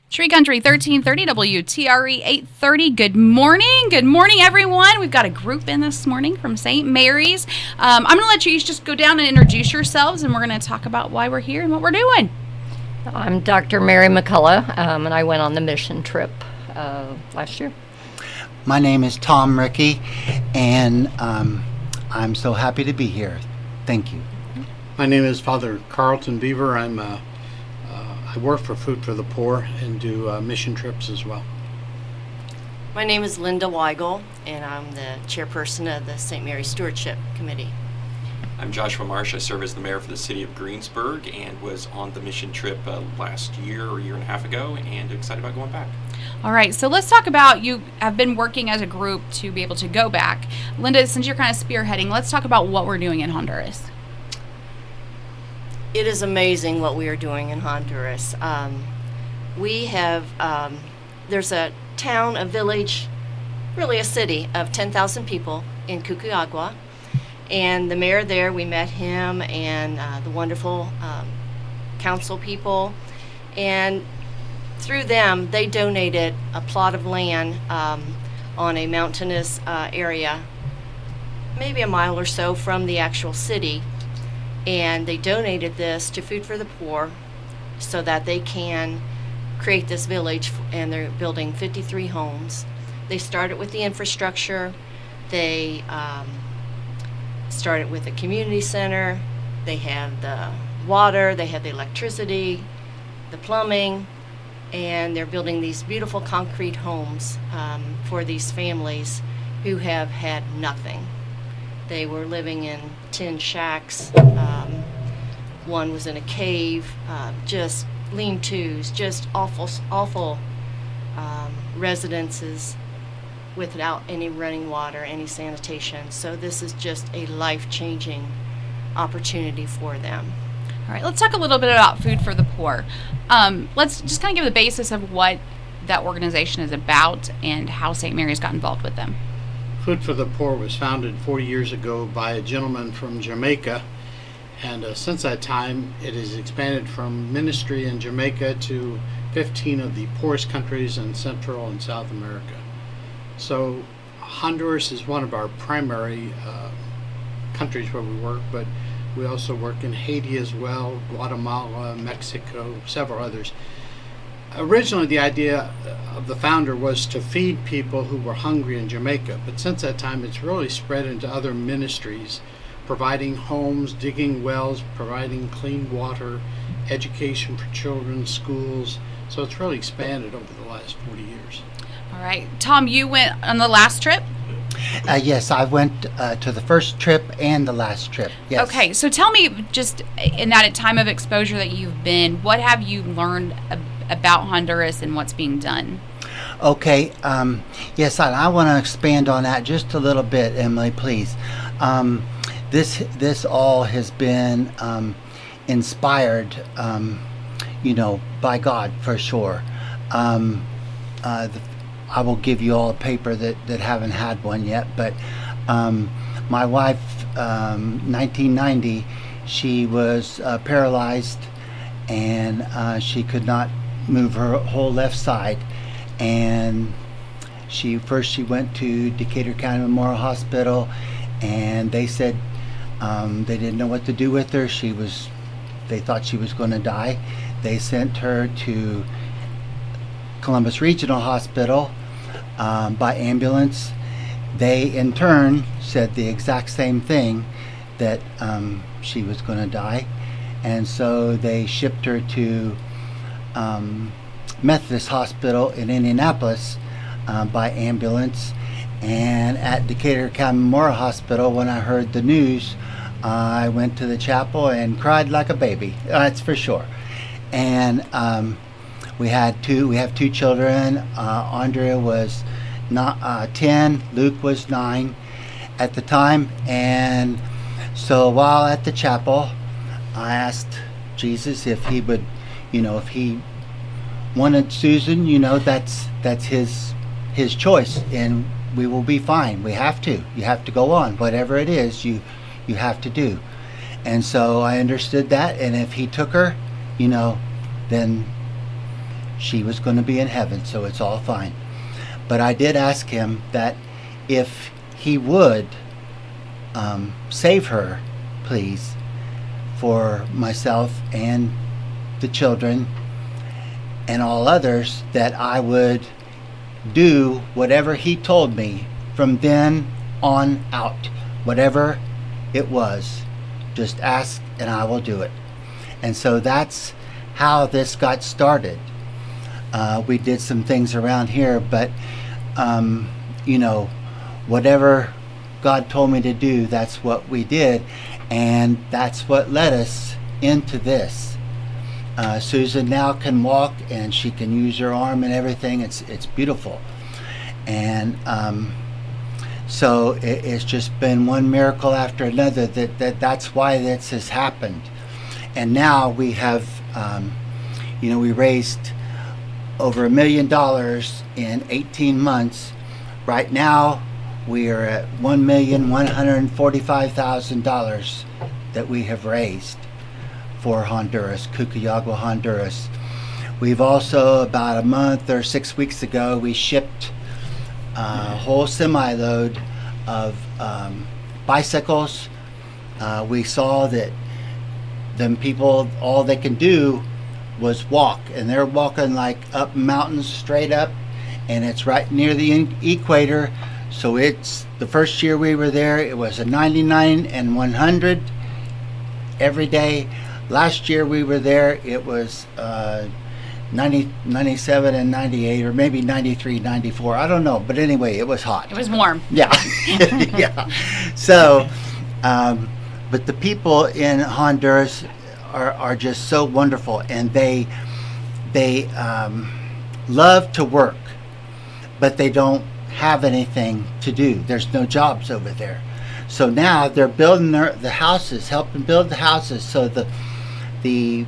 Tree Country 1330 WTRE 830. Good morning, everyone. We've got a group in this morning from St. Mary's. I'm going to let you just go down and introduce yourselves, and we're going to talk about why we're here and what we're doing. I'm Dr. Mary McCullough, and I went on the mission trip last year. My name is Tom Rickey, and I'm so happy to be here. Thank you. My name is Father Carlton Beaver. I work for Food for the Poor and do mission trips as well. My name is Linda Weigel, and I'm the chairperson of the St. Mary Stewardship Committee. I'm Joshua Marsh. I serve as the mayor for the city of Greensburg and was on the mission trip last year or a year and a half ago, and excited about going back. All right, so let's talk about, you have been working as a group to be able to go back. Linda, since you're kind of spearheading, let's talk about what we're doing in Honduras. It is amazing what we are doing in Honduras. We have, there's a town, a village, really a city of 10,000 people in Cucuagua. And the mayor there, we met him and the wonderful council people. And through them, they donated a plot of land on a mountainous area, maybe a mile or so from the actual city. And they donated this to Food for the Poor so that they can create this village, and they're building 53 homes. They started with the infrastructure. They started with a community center. They have the water, they have the electricity, the plumbing, and they're building these beautiful concrete homes for these families who have had nothing. They were living in tin shacks. One was in a cave, just lean-tos, just awful residences without any running water, any sanitation. So this is just a life-changing opportunity for them. All right, let's talk a little bit about Food for the Poor. Let's just kind of give the basis of what that organization is about and how St. Mary's got involved with them. Food for the Poor was founded 40 years ago by a gentleman from Jamaica, and since that time it has expanded from ministry in Jamaica to 15 of the poorest countries in Central and South America. So Honduras is one of our primary countries where we work, but we also work in Haiti as well, Guatemala, Mexico, several others. Originally, the idea of the founder was to feed people who were hungry in Jamaica, but since that time it's really spread into other ministries, providing homes, digging wells, providing clean water, education for children, schools. So it's really expanded over the last 40 years. All right. Tom, you went on the last trip? Yes, I went to the first trip and the last trip. Yes. Okay, so tell me, just in that time of exposure that you've been, what have you learned about Honduras and what's being done? Okay, yes, I want to expand on that just a little bit, Emily, please. This all has been inspired, by God for sure. I will give you all a paper that haven't had one yet, but my wife, 1990, she was paralyzed, and she could not move her whole left side, and she went to Decatur County Memorial Hospital, and they said they didn't know what to do with her. They thought she was going to die. They sent her to Columbus Regional Hospital by ambulance. They in turn said the exact same thing, that she was going to die, and so they shipped her to Methodist Hospital in Indianapolis by ambulance. And at Decatur County Memorial Hospital, when I heard the news, I went to the chapel and cried like a baby. That's for sure. And we have two children. Andrea was 10, Luke was 9 at the time. And so while at the chapel, I asked Jesus if he would, if he wanted Susan, that's his choice, and we will be fine. You have to go on, whatever it is you have to do. And so I understood that, and if he took her, then She was going to be in heaven, so it's all fine. But I did ask him that if he would save her, please, for myself and the children and all others, that I would do whatever he told me from then on out. Whatever it was, just ask and I will do it. And so that's how this got started. We did some things around here, but whatever God told me to do, that's what we did, and that's what led us into this. Susan now can walk and she can use her arm and everything. It's beautiful. And so it's just been one miracle after another that's why this has happened. And now we have, we raised over $1 million in 18 months. Right now, we are at $1,145,000 that we have raised for Honduras, Cucuyagua, Honduras. We've also, about a month or 6 weeks ago, we shipped a whole semi-load of bicycles. We saw that them people, all they can do was walk, and they're walking like up mountains straight up, and it's right near the equator. So it's the first year we were there, it was a 99 and 100 every day. Last year we were there, it was 97 and 98, or maybe 93, 94. I don't know, but anyway, it was hot. It was warm. Yeah. Yeah. So, but the people in Honduras are just so wonderful, and they love to work, but they don't have anything to do. There's no jobs over there. So now they're building the houses, helping build the houses, so the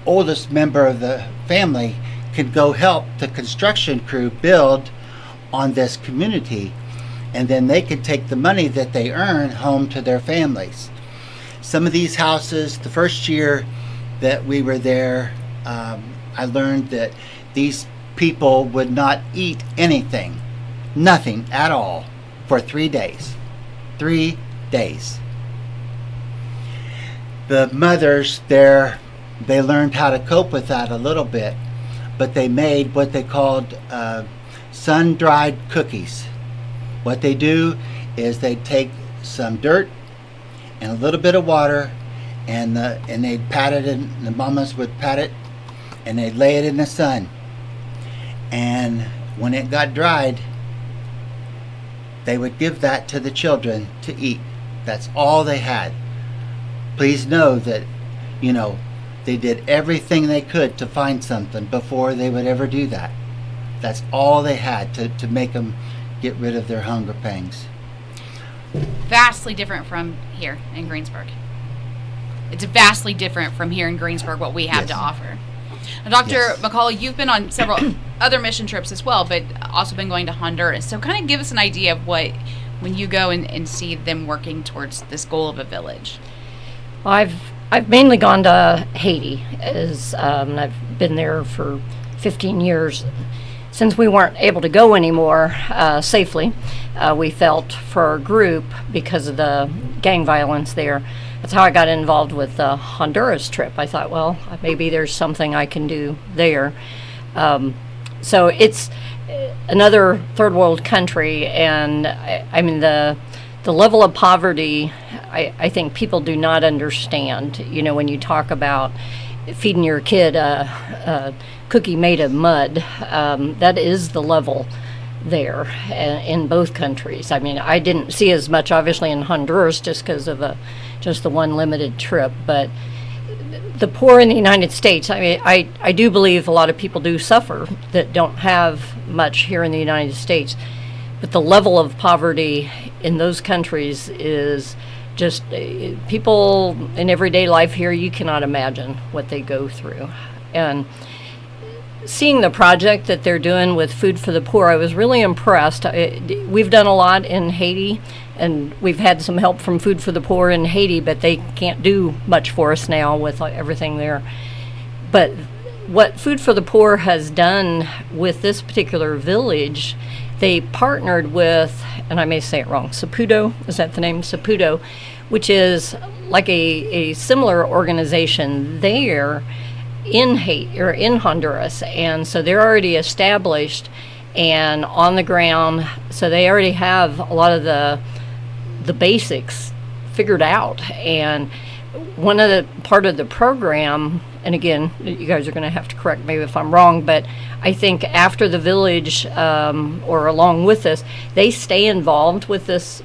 oldest member of the family can go help the construction crew build on this community, and then they can take the money that they earn home to their families. Some of these houses, the first year that we were there, I learned that these people would not eat anything, nothing at all, for 3 days. 3 days. The mothers there, they learned how to cope with that a little bit, but they made what they called sun-dried cookies. What they do is they take some dirt and a little bit of water, and they'd pat it, and the mamas would pat it, and they'd lay it in the sun. And when it got dried, they would give that to the children to eat. That's all they had. Please know that, they did everything they could to find something before they would ever do that. That's all they had to make them get rid of their hunger pangs. Vastly different from here in Greensburg. It's vastly different from here in Greensburg, what we have Yes. to offer. Now, Dr. Yes. McCullough, you've been on several other mission trips as well, but also been going to Honduras. So kind of give us an idea of what, when you go and see them working towards this goal of a village. I've mainly gone to Haiti, and I've been there for 15 years. Since we weren't able to go anymore safely, we felt for our group, because of the gang violence there, that's how I got involved with the Honduras trip. I thought, well, maybe there's something I can do there. So it's another third world country, and I mean the level of poverty, I think people do not understand. When you talk about feeding your kid a cookie made of mud, that is the level there in both countries. I mean, I didn't see as much, obviously, in Honduras just because of just the one limited trip, but the poor in the United States, I mean, I do believe a lot of people do suffer that don't have much here in the United States, but the level of poverty in those countries is just people in everyday life here, you cannot imagine what they go through. And seeing the project that they're doing with Food for the Poor, I was really impressed. We've done a lot in Haiti, and we've had some help from Food for the Poor in Haiti, but they can't do much for us now with everything there. But what Food for the Poor has done with this particular village, they partnered with, and I may say it wrong, Saputo, is that the name? Saputo, which is like a similar organization there in Haiti or in Honduras. And so they're already established and on the ground, so they already have a lot of the basics figured out. And one of the part of the program, and again, you guys are going to have to correct me if I'm wrong, but I think after the village, or along with this, they stay involved with this,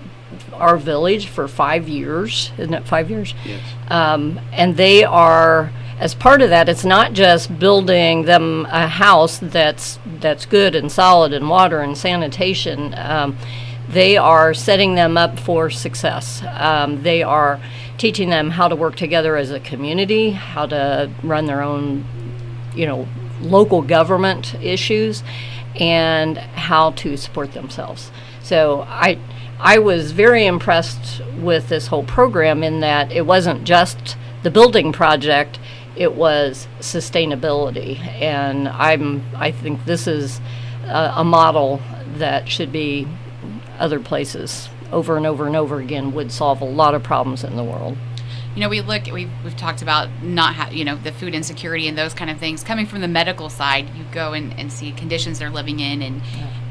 our village, for 5 years. Isn't it 5 years? Yes. And they are, as part of that, it's not just building them a house that's good and solid and water and sanitation. They are setting them up for success. They are teaching them how to work together as a community, how to run their own, local government issues, and how to support themselves. So I was very impressed with this whole program in that it wasn't just the building project, it was sustainability. And I think this is a model that should be other places over and over and over again, would solve a lot of problems in the world. We've talked about the food insecurity and those kind of things. Coming from the medical side, you go and see conditions they're living in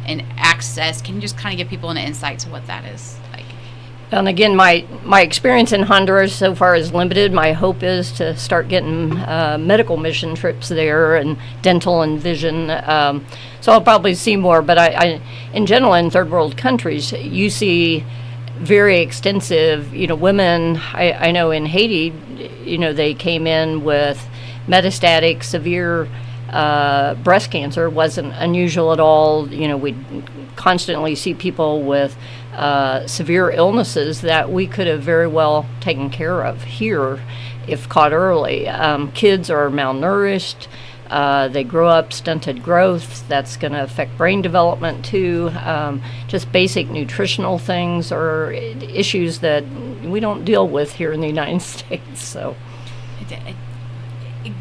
and access. Can you just kind of give people an insight to what that is like? And again, my experience in Honduras so far is limited. My hope is to start getting medical mission trips there, and dental and vision. So I'll probably see more. But I in general, in third world countries, you see very extensive, women. I know in Haiti, they came in with metastatic severe breast cancer. Wasn't unusual at all. We constantly see people with severe illnesses that we could have very well taken care of here if caught early. Kids are malnourished. They grow up stunted growth. That's going to affect brain development too. Just basic nutritional things are issues that we don't deal with here in the United States. So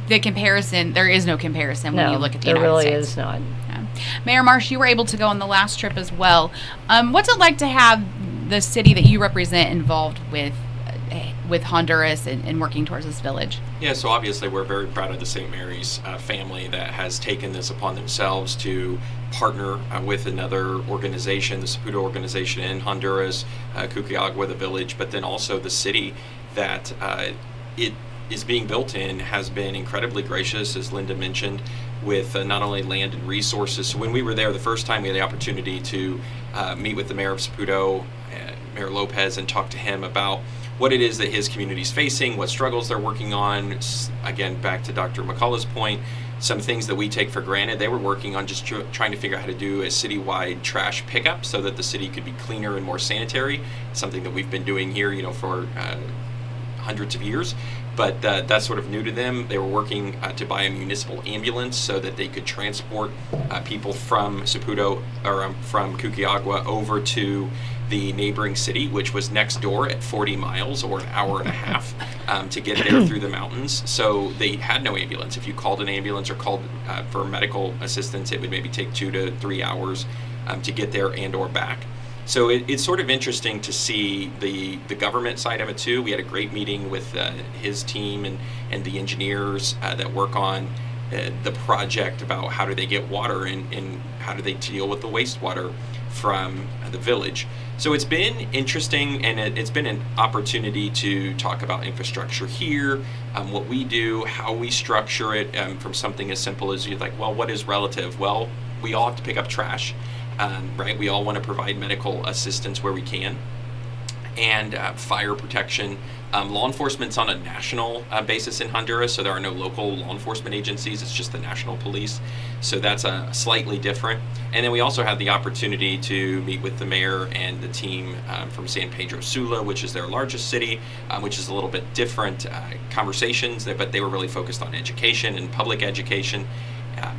the comparison, there is no comparison when you look at the United really States. is not. Yeah. Mayor Marsh, you were able to go on the last trip as well. What's it like to have the city that you represent involved with Honduras and working towards this village? Yeah, so obviously we're very proud of the St. Mary's family that has taken this upon themselves to partner with another organization, the Saputo organization in Honduras, Cuquiagua, the village, but then also the city that it is being built in has been incredibly gracious, as Linda mentioned, with not only land and resources. So when we were there the first time, we had the opportunity to meet with the mayor of Saputo, Mayor Lopez, and talk to him about what it is that his community is facing, what struggles they're working on. Again, back to Dr. McCullough's point, some things that we take for granted. They were working on just trying to figure out how to do a citywide trash pickup so that the city could be cleaner and more sanitary, something that we've been doing here, for hundreds of years. But that's sort of new to them. They were working to buy a municipal ambulance so that they could transport people from Saputo or from Cuquiagua over to the neighboring city, which was next door at 40 miles or an hour and a half to get there through the mountains. So they had no ambulance. If you called an ambulance or called for medical assistance, it would maybe take 2 to 3 hours to get there and or back. So it's sort of interesting to see the government side of it too. We had a great meeting with his team and the engineers that work on the project about how do they get water and how do they deal with the wastewater from the village. So it's been interesting, and it's been an opportunity to talk about infrastructure here, what we do, how we structure it, from something as simple as you're like, well, what is relative? Well, we all have to pick up trash. Right? We all want to provide medical assistance where we can, and fire protection. Law enforcement's on a national basis in Honduras, so there are no local law enforcement agencies. It's just the national police. So that's slightly different. And then we also had the opportunity to meet with the mayor and the team from San Pedro Sula, which is their largest city, which is a little bit different conversations, but they were really focused on education and public education.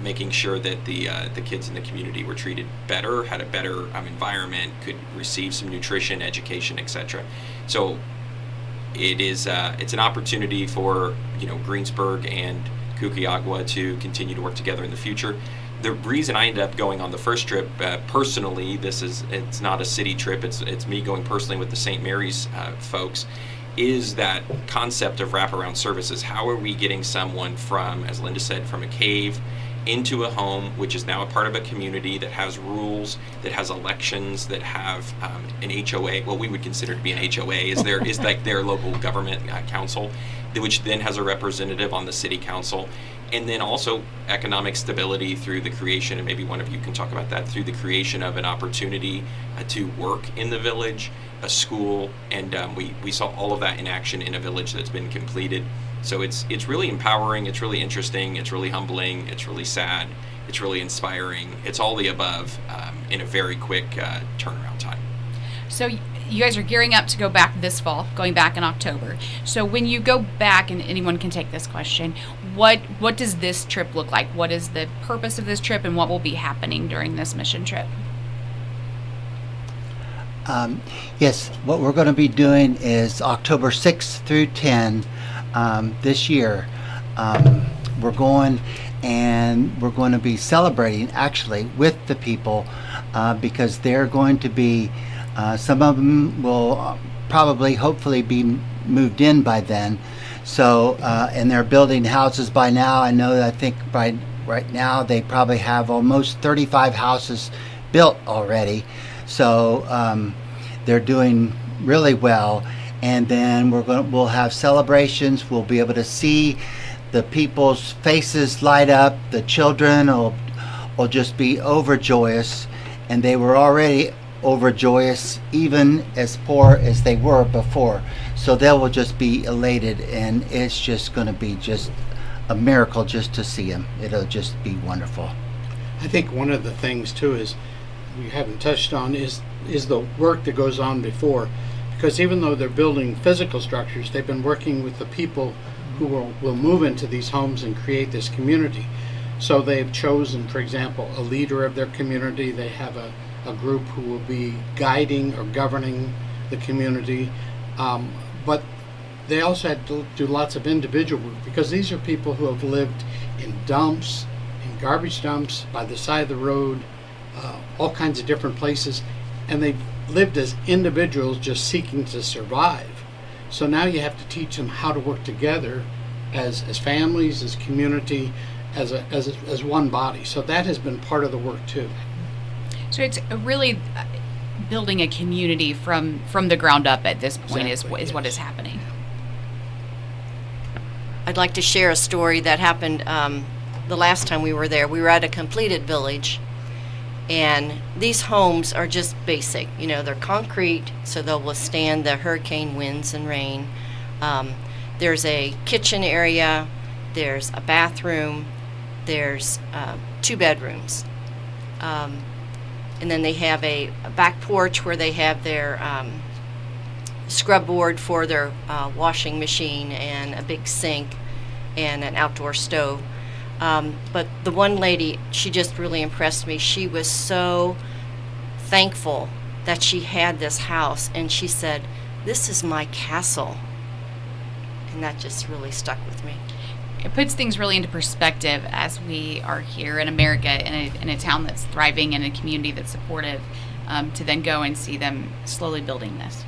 Making sure that the kids in the community were treated better, had a better environment, could receive some nutrition, education, etc. So it's an opportunity for Greensburg and Kukiagwa to continue to work together in the future. The reason I ended up going on the first trip personally, it's not a city trip, it's me going personally with the St. Mary's folks, is that concept of wraparound services. How are we getting someone from, as Linda said, from a cave into a home, which is now a part of a community that has rules, that has elections, that have an HOA, what we would consider to be an HOA, is like their local government council, which then has a representative on the city council, and then also economic stability through the creation, and maybe one of you can talk about that, through the creation of an opportunity to work in the village, a school, and we saw all of that in action in a village that's been completed. So it's really empowering, it's really interesting, it's really humbling, it's really sad, it's really inspiring. It's all the above in a very quick turnaround time. So you guys are gearing up to go back this fall, going back in October. So when you go back, and anyone can take this question, what does this trip look like? What is the purpose of this trip, and what will be happening during this mission trip? Yes, what we're going to be doing is October 6th through 10 this year. We're going to be celebrating actually with the people because they're going to be, some of them will probably hopefully be moved in by then. So, and they're building houses by now. I think right now they probably have almost 35 houses built already. So they're doing really well. And then we'll have celebrations. We'll be able to see the people's faces light up. The children will just be overjoyous, and they were already overjoyous, even as poor as they were before. So they will just be elated, and it's just going to be just a miracle just to see them. It'll just be wonderful. I think one of the things too is we haven't touched on is the work that goes on before, because even though they're building physical structures, they've been working with the people who will move into these homes and create this community. So they've chosen, for example, a leader of their community. They have a group who will be guiding or governing the community, but they also had to do lots of individual work, because these are people who have lived in dumps, in garbage dumps, by the side of the road, all kinds of different places, and they've lived as individuals just seeking to survive. So now you have to teach them how to work together as families, as community, as one body. So that has been part of the work too. So it's really building a community from the ground up at this point. Exactly, is what yes. is happening. I'd like to share a story that happened the last time we were there. We were at a completed village, and these homes are just basic. They're concrete, so they'll withstand the hurricane winds and rain. There's a kitchen area, there's a bathroom, there's 2 bedrooms. And then they have a back porch where they have their scrub board for their washing machine, and a big sink and an outdoor stove. But the one lady, she just really impressed me. She was so thankful that she had this house, and she said, "This is my castle." And that just really stuck with me. It puts things really into perspective as we are here in America, in a town that's thriving and a community that's supportive, to then go and see them slowly building this.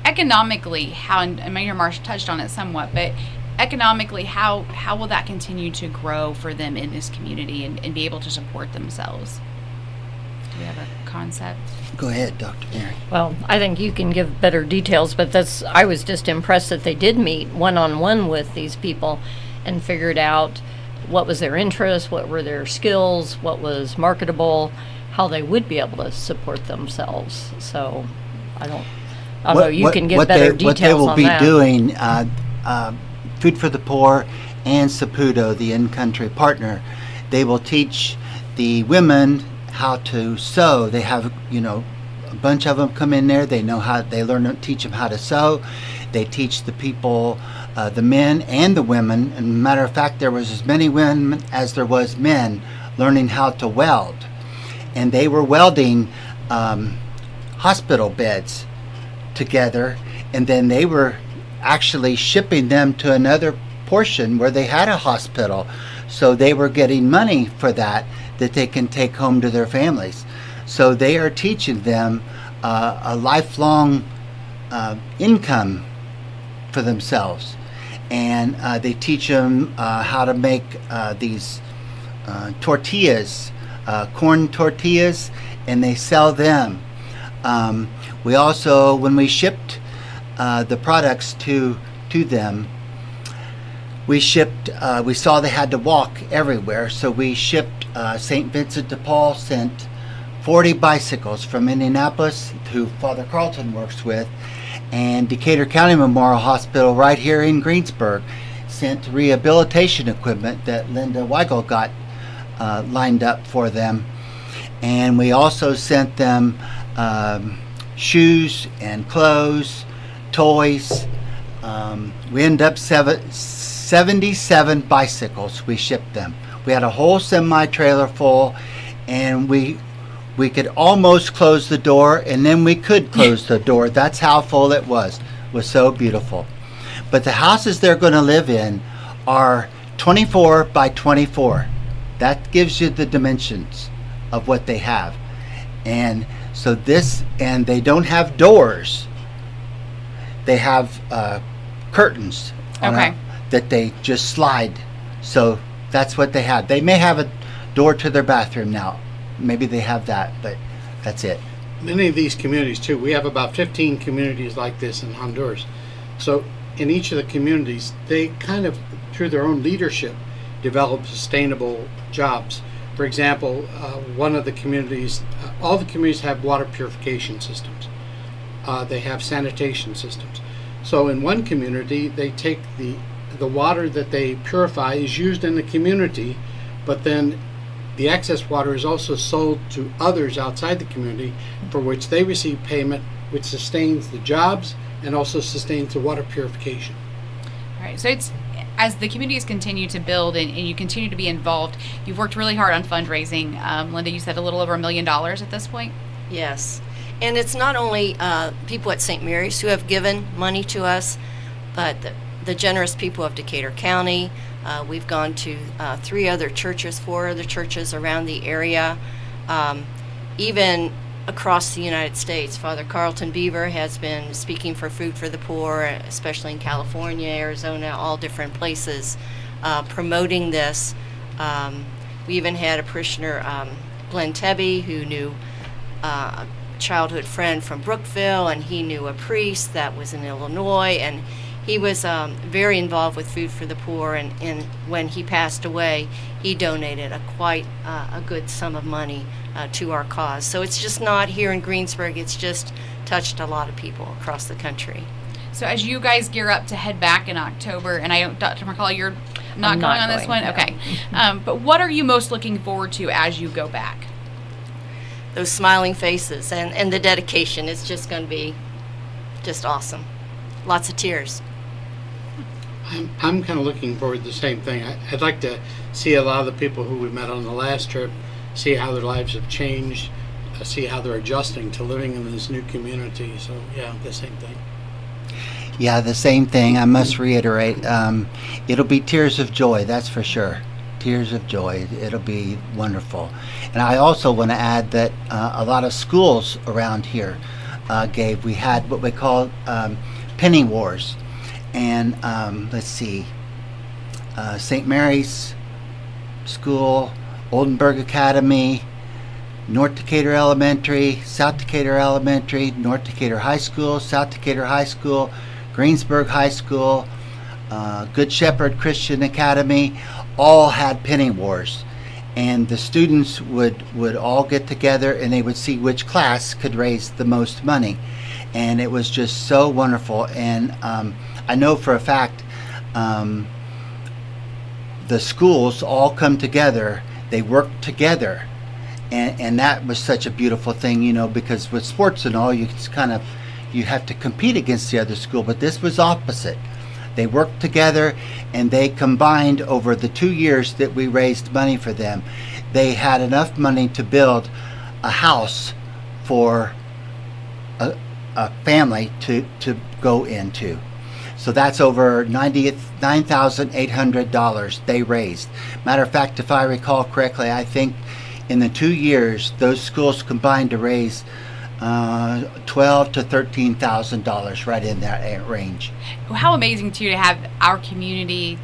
Economically, how, and Mayor Marsh touched on it somewhat, but economically, how will that continue to grow for them in this community and be able to support themselves? Do we have a concept? Go ahead, Dr. Mary. Well, I think you can give better details, but I was just impressed that they did meet one-on-one with these people and figured out what was their interest, what were their skills, what was marketable, how they would be able to support themselves. So I don't know, you can give better details on that. What they will be doing, Food for the Poor and Saputo, the in-country partner, they will teach the women how to sew. They have, a bunch of them come in there. They know how, teach them how to sew. They teach the people, the men and the women. And matter of fact, there was as many women as there was men learning how to weld. And they were welding hospital beds together, and then they were actually shipping them to another portion where they had a hospital. So they were getting money for that they can take home to their families. So they are teaching them a lifelong income for themselves. And they teach them how to make these tortillas, corn tortillas, and they sell them. We also, when we shipped the products to them, we saw they had to walk everywhere, so we shipped. St. Vincent de Paul sent 40 bicycles from Indianapolis, who Father Carlton works with, and Decatur County Memorial Hospital right here in Greensburg sent rehabilitation equipment that Linda Weigel got lined up for them. And we also sent them shoes and clothes, toys. We ended up 77 bicycles we shipped them. We had a whole semi-trailer full, and we could almost close the door, and then we could close the door. That's how full it was. It was so beautiful. But the houses they're going to live in are 24 by 24. That gives you the dimensions of what they have. And so and they don't have doors. They have curtains that they just slide. So that's what they have. They may have a door to their bathroom now. Maybe they have that, but that's it. Many of these communities, too, we have about 15 communities like this in Honduras. So in each of the communities, they kind of, through their own leadership, develop sustainable jobs. For example, one of the communities, all the communities have water purification systems. They have sanitation systems. So in one community, they take the water that they purify is used in the community, but then the excess water is also sold to others outside the community, for which they receive payment, which sustains the jobs and also sustains the water purification. All right. So it's, as the communities continue to build and you continue to be involved, you've worked really hard on fundraising. Linda, you said a little over $1 million at this point? Yes. And it's not only people at St. Mary's who have given money to us, but the generous people of Decatur County. We've gone to 4 other churches around the area. Even across the United States, Father Carlton Beaver has been speaking for Food for the Poor, especially in California, Arizona, all different places, promoting this. We even had a parishioner, Glenn Tebby, who knew a childhood friend from Brookville, and he knew a priest that was in Illinois, and he was very involved with Food for the Poor, and when he passed away, he donated quite a good sum of money to our cause. So it's just not here in Greensburg, it's just touched a lot of people across the country. So as you guys gear up to head back in October, and Dr. McCall, you're not going on this one? No. Okay. But what are you most looking forward to as you go back? Those smiling faces and the dedication is just going to be just awesome. Lots of tears. I'm kind of looking forward to the same thing. I'd like to see a lot of the people who we met on the last trip, see how their lives have changed, see how they're adjusting to living in this new community. So, yeah, the same thing. Yeah, the same thing. I must reiterate, it'll be tears of joy, that's for sure. Tears of joy. It'll be wonderful. And I also want to add that a lot of schools around here we had what we call penny wars. And let's see, St. Mary's School, Oldenburg Academy, North Decatur Elementary, South Decatur Elementary, North Decatur High School, South Decatur High School, Greensburg High School, Good Shepherd Christian Academy, all had penny wars. And the students would all get together and they would see which class could raise the most money. And it was just so wonderful. And I know for a fact the schools all come together, they work together. And that was such a beautiful thing, you know, because with sports and all, you have to compete against the other school, but this was opposite. They worked together and they combined over the 2 years that we raised money for them. They had enough money to build a house for a family to go into. So that's over $9,800 they raised. Matter of fact, if I recall correctly, I think in the 2 years, those schools combined to raise $12,000 to $13,000, right in that range. How amazing too to have our community,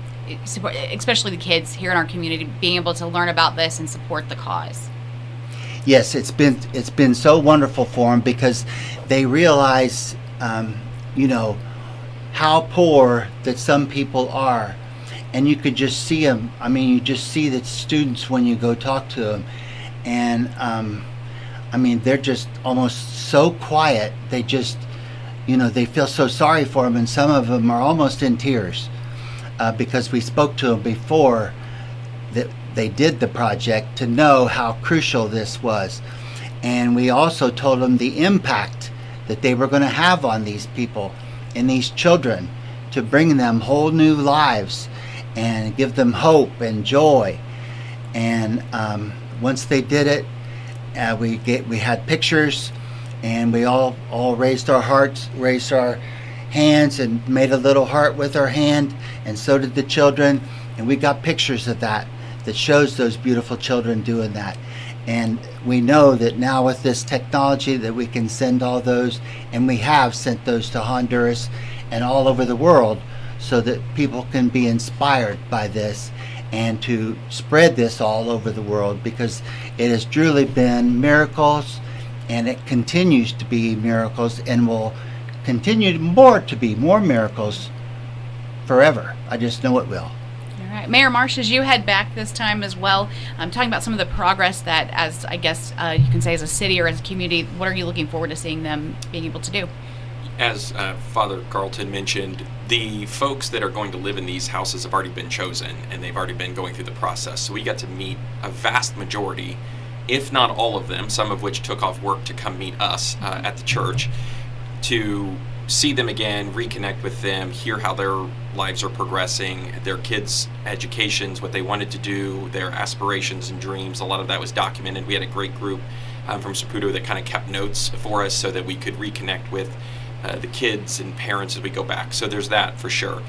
especially the kids here in our community, being able to learn about this and support the cause. Yes, it's been so wonderful for them because they realize, how poor that some people are, and you could just see them. I mean, you just see the students when you go talk to them, and they're just almost so quiet. They just, they feel so sorry for them, and some of them are almost in tears because we spoke to them before that they did the project to know how crucial this was, and we also told them the impact that they were going to have on these people and these children, to bring them whole new lives and give them hope and joy. And once they did it, we had pictures, and we all raised our hearts, raised our hands, and made a little heart with our hand, and so did the children. And we got pictures of that shows those beautiful children doing that. And we know that now with this technology that we can send all those, and we have sent those to Honduras and all over the world, so that people can be inspired by this and to spread this all over the world, because it has truly been miracles, and it continues to be miracles, and will continue to be more miracles forever. I just know it will. All right. Mayor Marsh, as you head back this time as well, talking about some of the progress that, as I guess you can say, as a city or as a community, what are you looking forward to seeing them being able to do? As Father Carlton mentioned, the folks that are going to live in these houses have already been chosen, and they've already been going through the process. So we got to meet a vast majority, if not all of them, some of which took off work to come meet us at the church, to see them again, reconnect with them, hear how their lives are progressing, their kids' educations, what they wanted to do, their aspirations and dreams. A lot of that was documented. We had a great group from Saputo that kind of kept notes for us so that we could reconnect with the kids and parents as we go back. So there's that for sure.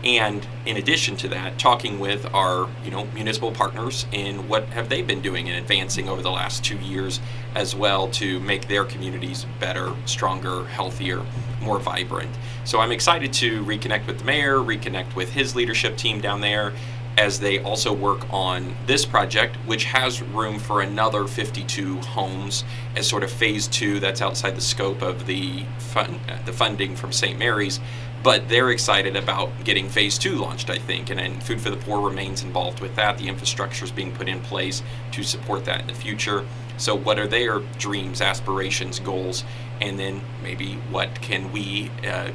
And in addition to that, talking with our municipal partners in what have they been doing and advancing over the last 2 years as well to make their communities better, stronger, healthier, more vibrant. So I'm excited to reconnect with the mayor, reconnect with his leadership team down there as they also work on this project, which has room for another 52 homes as sort of phase 2. That's outside the scope of the funding from St. Mary's. But they're excited about getting phase 2 launched, I think, and Food for the Poor remains involved with that. The infrastructure is being put in place to support that in the future. So what are their dreams, aspirations, goals, and then maybe what can we,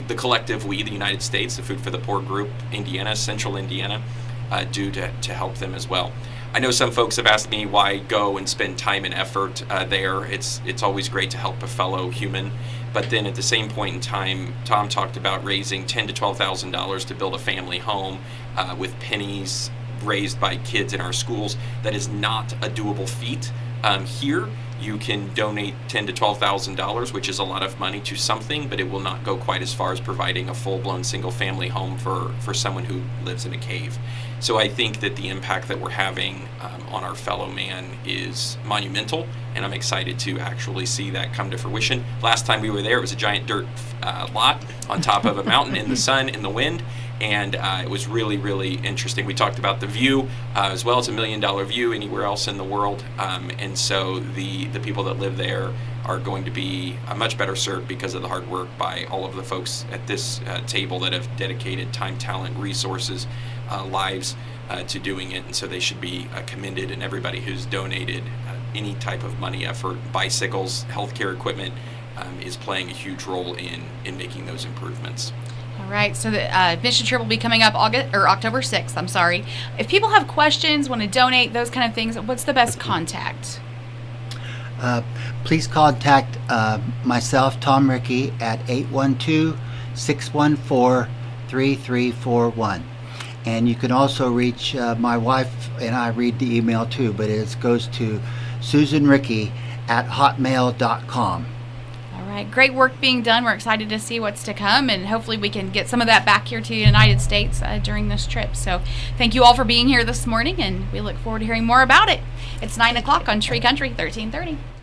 the collective we, the United States, the Food for the Poor group, Indiana, Central Indiana, do to help them as well. I know some folks have asked me why go and spend time and effort there. It's always great to help a fellow human. But then at the same point in time, Tom talked about raising $10,000 to $12,000 to build a family home with pennies raised by kids in our schools. That is not a doable feat. Here, you can donate $10,000 to $12,000, which is a lot of money, to something, but it will not go quite as far as providing a full-blown single-family home for someone who lives in a cave. So I think that the impact that we're having on our fellow man is monumental, and I'm excited to actually see that come to fruition. Last time we were there, it was a giant dirt lot on top of a mountain in the sun, in the wind, and it was really, really interesting. We talked about the view as well. It's $1 million view anywhere else in the world, and so the people that live there are going to be much better served because of the hard work by all of the folks at this table that have dedicated time, talent, resources, lives to doing it. And so they should be commended, and everybody who's donated any type of money, effort, bicycles, healthcare equipment is playing a huge role in making those improvements. All right, so the admission trip will be coming up October 6th. I'm sorry. If people have questions, want to donate, those kind of things, what's the best contact? Please contact myself, Tom Rickey, at 812-614-3341. And you can also reach my wife, and I read the email too, but it goes to susanrickey@hotmail.com. All right, great work being done. We're excited to see what's to come, and hopefully we can get some of that back here to the United States during this trip. So thank you all for being here this morning, and we look forward to hearing more about it. It's 9 o'clock on Tree Country 1330.